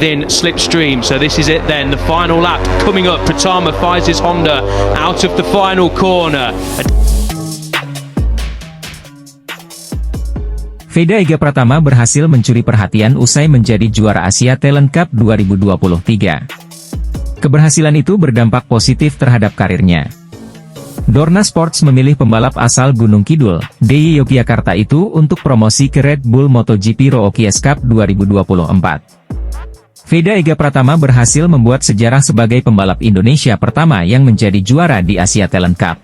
in slipstream. So this is it then, the final lap coming up. Pratama finds his Honda out of the final corner. Veda Ega Pratama berhasil mencuri perhatian usai menjadi juara Asia Talent Cup 2023. Keberhasilan itu berdampak positif terhadap karirnya. Dorna Sports memilih pembalap asal Gunung Kidul, DIY Yogyakarta itu untuk promosi ke Red Bull MotoGP Rookies Cup 2024. Veda Ega Pratama berhasil membuat sejarah sebagai pembalap Indonesia pertama yang menjadi juara di Asia Talent Cup.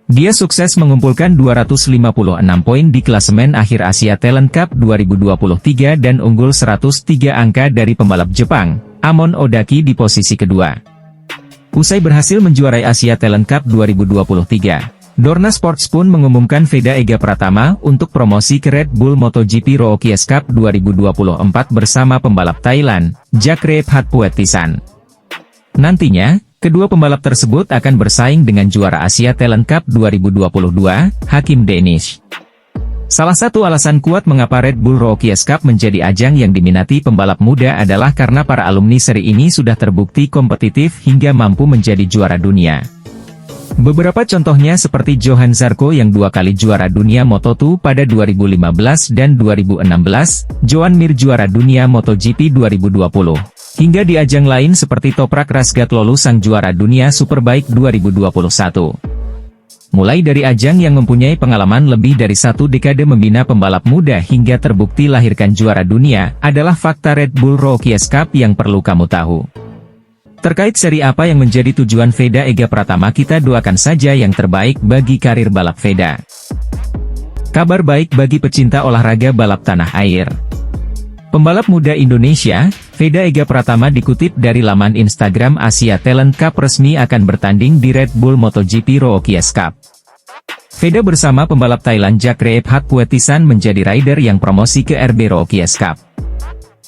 Dia sukses mengumpulkan 256 poin di klasemen akhir Asia Talent Cup 2023 dan unggul 103 angka dari pembalap Jepang, Amon Odaki di posisi kedua. Usai berhasil menjuarai Asia Talent Cup 2023, Dorna Sports pun mengumumkan Veda Ega Pratama untuk promosi ke Red Bull MotoGP Rookies Cup 2024 bersama pembalap Thailand, Jakrep Hatpuetisan. Nantinya, kedua pembalap tersebut akan bersaing dengan juara Asia Talent Cup 2022, Hakim Danish. Salah satu alasan kuat mengapa Red Bull Rookies Cup menjadi ajang yang diminati pembalap muda adalah karena para alumni seri ini sudah terbukti kompetitif hingga mampu menjadi juara dunia. Beberapa contohnya seperti Johan Zarco yang 2 kali juara dunia Moto2 pada 2015 dan 2016, Joan Mir juara dunia MotoGP 2020, hingga di ajang lain seperti Toprak Razgatlioglu sang juara dunia Superbike 2021. Mulai dari ajang yang mempunyai pengalaman lebih dari 1 dekade membina pembalap muda hingga terbukti lahirkan juara dunia, adalah fakta Red Bull Rookies Cup yang perlu kamu tahu. Terkait seri apa yang menjadi tujuan Veda Ega Pratama, kita doakan saja yang terbaik bagi karir balap Veda. Kabar baik bagi pecinta olahraga balap tanah air. Pembalap muda Indonesia, Veda Ega Pratama dikutip dari laman Instagram Asia Talent Cup resmi akan bertanding di Red Bull MotoGP Rookies Cup. Veda bersama pembalap Thailand Jakrep Hatpuetisan menjadi rider yang promosi ke RB Rookies Cup.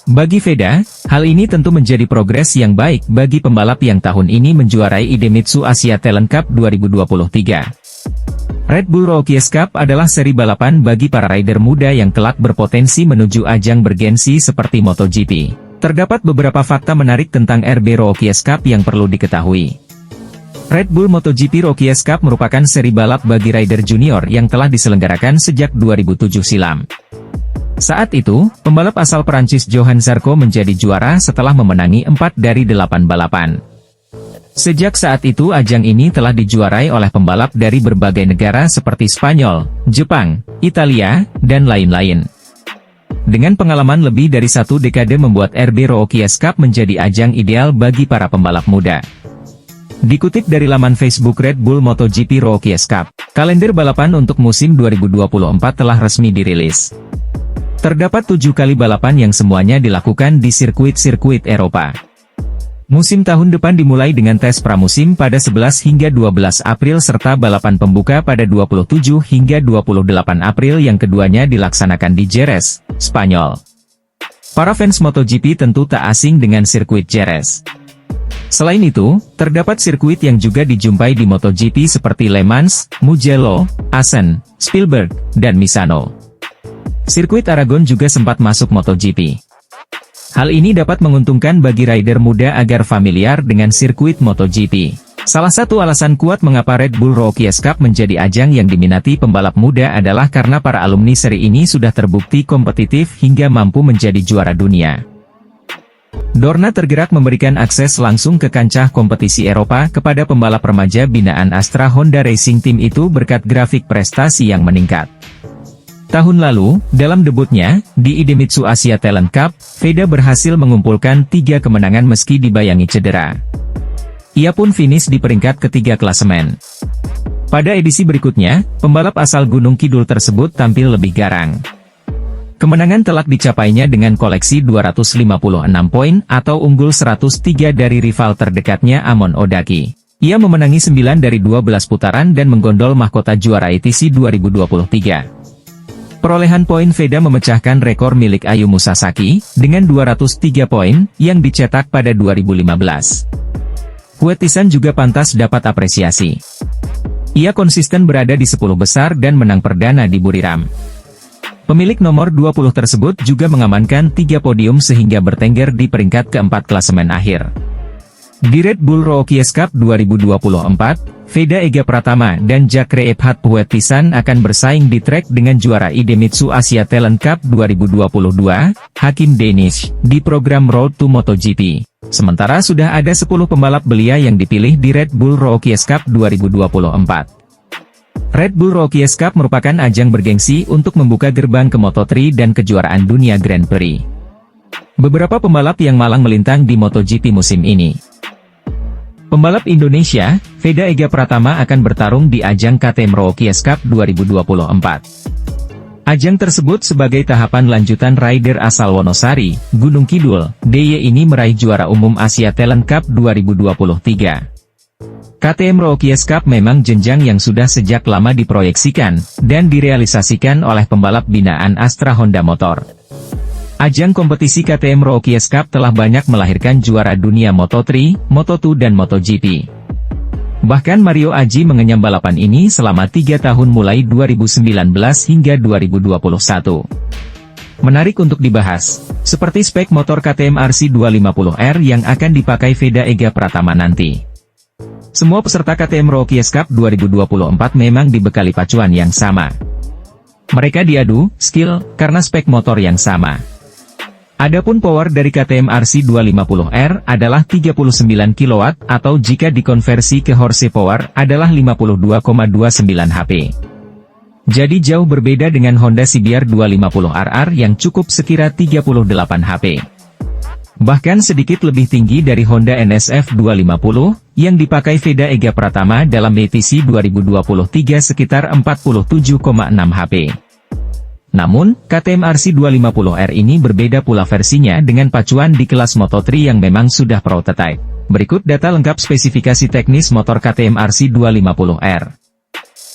Bagi Veda, hal ini tentu menjadi progres yang baik bagi pembalap yang tahun ini menjuarai Idemitsu Asia Talent Cup 2023. Red Bull Rookies Cup adalah seri balapan bagi para rider muda yang kelak berpotensi menuju ajang bergensi seperti MotoGP. Terdapat beberapa fakta menarik tentang RB Rookies Cup yang perlu diketahui. Red Bull MotoGP Rookies Cup merupakan seri balap bagi rider junior yang telah diselenggarakan sejak 2007 silam. Saat itu, pembalap asal Perancis Johan Zarco menjadi juara setelah memenangi 4 dari 8 balapan. Sejak saat itu ajang ini telah dijuarai oleh pembalap dari berbagai negara seperti Spanyol, Jepang, Italia, dan lain-lain. Dengan pengalaman lebih dari 1 dekade membuat RB Rookies Cup menjadi ajang ideal bagi para pembalap muda. Dikutip dari laman Facebook Red Bull MotoGP Rookies Cup, kalender balapan untuk musim 2024 telah resmi dirilis. Terdapat 7 kali balapan yang semuanya dilakukan di sirkuit-sirkuit Eropa. Musim tahun depan dimulai dengan tes pramusim pada 11 hingga 12 April serta balapan pembuka pada 27 hingga 28 April yang keduanya dilaksanakan di Jerez, Spanyol. Para fans MotoGP tentu tak asing dengan sirkuit Jerez. Selain itu, terdapat sirkuit yang juga dijumpai di MotoGP seperti Le Mans, Mugello, Assen, Spielberg, dan Misano. Sirkuit Aragon juga sempat masuk MotoGP. Hal ini dapat menguntungkan bagi rider muda agar familiar dengan sirkuit MotoGP. Salah satu alasan kuat mengapa Red Bull Rookies Cup menjadi ajang yang diminati pembalap muda adalah karena para alumni seri ini sudah terbukti kompetitif hingga mampu menjadi juara dunia. Dorna tergerak memberikan akses langsung ke kancah kompetisi Eropa kepada pembalap remaja binaan Astra Honda Racing Team itu berkat grafik prestasi yang meningkat. Tahun lalu, dalam debutnya, di Idemitsu Asia Talent Cup, Veda berhasil mengumpulkan 3 kemenangan meski dibayangi cedera. Ia pun finish di peringkat ketiga klasemen. Pada edisi berikutnya, pembalap asal Gunung Kidul tersebut tampil lebih garang. Kemenangan telak dicapainya dengan koleksi 256 poin atau unggul 103 dari rival terdekatnya Amon Odaki. Ia memenangi 9 dari 12 putaran dan menggondol mahkota juara ITC 2023. Perolehan poin Veda memecahkan rekor milik Ayumu Sasaki, dengan 203 poin, yang dicetak pada 2015. Puetisan juga pantas dapat apresiasi. Ia konsisten berada di 10 besar dan menang perdana di Buriram. Pemilik nomor 20 tersebut juga mengamankan 3 podium sehingga bertengger di peringkat keempat klasemen akhir. Di Red Bull Rookies Cup 2024, Veda Ega Pratama dan Jakre Ephat Puetisan akan bersaing di trek dengan juara Idemitsu Asia Talent Cup 2022, Hakim Danish, di program Road to MotoGP. Sementara sudah ada 10 pembalap belia yang dipilih di Red Bull Rookies Cup 2024. Red Bull Rookies Cup merupakan ajang bergengsi untuk membuka gerbang ke Moto3 dan kejuaraan dunia Grand Prix. Beberapa pembalap yang malang melintang di MotoGP musim ini. Pembalap Indonesia, Veda Ega Pratama akan bertarung di ajang KTM Rookies Cup 2024. Ajang tersebut sebagai tahapan lanjutan rider asal Wonosari, Gunung Kidul, DIY ini meraih juara umum Asia Talent Cup 2023. KTM Rookies Cup memang jenjang yang sudah sejak lama diproyeksikan, dan direalisasikan oleh pembalap binaan Astra Honda Motor. Ajang kompetisi KTM Rookies Cup telah banyak melahirkan juara dunia Moto3, Moto2 dan MotoGP. Bahkan Mario Aji mengenyam balapan ini selama 3 tahun mulai 2019 hingga 2021. Menarik untuk dibahas, seperti spek motor KTM RC250R yang akan dipakai Veda Ega Pratama nanti. Semua peserta KTM Rookies Cup 2024 memang dibekali pacuan yang sama. Mereka diadu skill karena spek motor yang sama. Adapun power dari KTM RC250R adalah 39 kW atau jika dikonversi ke horsepower adalah 52,29 HP. Jadi jauh berbeda dengan Honda CBR 250RR yang cukup sekira 38 HP. Bahkan sedikit lebih tinggi dari Honda NSF 250, yang dipakai Veda Ega Pratama dalam WTC 2023 sekitar 47,6 HP. Namun, KTM RC250R ini berbeda pula versinya dengan pacuan di kelas Moto3 yang memang sudah prototype. Berikut data lengkap spesifikasi teknis motor KTM RC250R.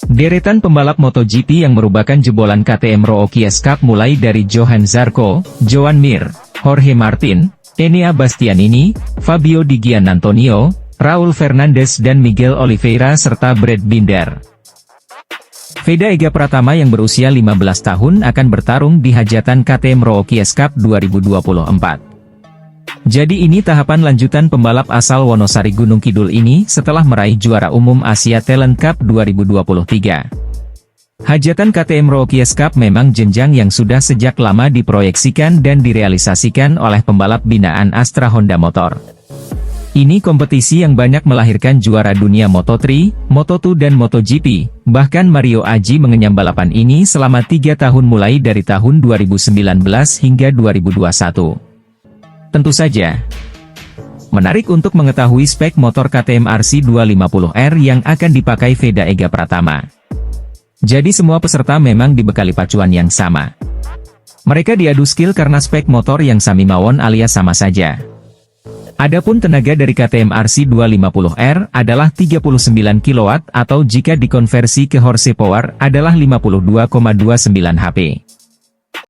Deretan pembalap MotoGP yang merupakan jebolan KTM Rookies Cup mulai dari Johan Zarco, Joan Mir, Jorge Martin, Enea Bastianini, Fabio Di Giannantonio, Raul Fernandez dan Miguel Oliveira serta Brad Binder. Veda Ega Pratama yang berusia 15 tahun akan bertarung di hajatan KTM Rookies Cup 2024. Jadi ini tahapan lanjutan pembalap asal Wonosari Gunung Kidul ini setelah meraih juara umum Asia Talent Cup 2023. Hajatan KTM Rookies Cup memang jenjang yang sudah sejak lama diproyeksikan dan direalisasikan oleh pembalap binaan Astra Honda Motor. Ini kompetisi yang banyak melahirkan juara dunia Moto3, Moto2 dan MotoGP, bahkan Mario Aji mengenyam balapan ini selama 3 tahun mulai dari tahun 2019 hingga 2021. Tentu saja, menarik untuk mengetahui spek motor KTM RC250R yang akan dipakai Veda Ega Pratama. Jadi semua peserta memang dibekali pacuan yang sama. Mereka diadu skill karena spek motor yang sami mawon alias sama saja. Adapun tenaga dari KTM RC250R adalah 39 kW atau jika dikonversi ke horsepower adalah 52,29 HP.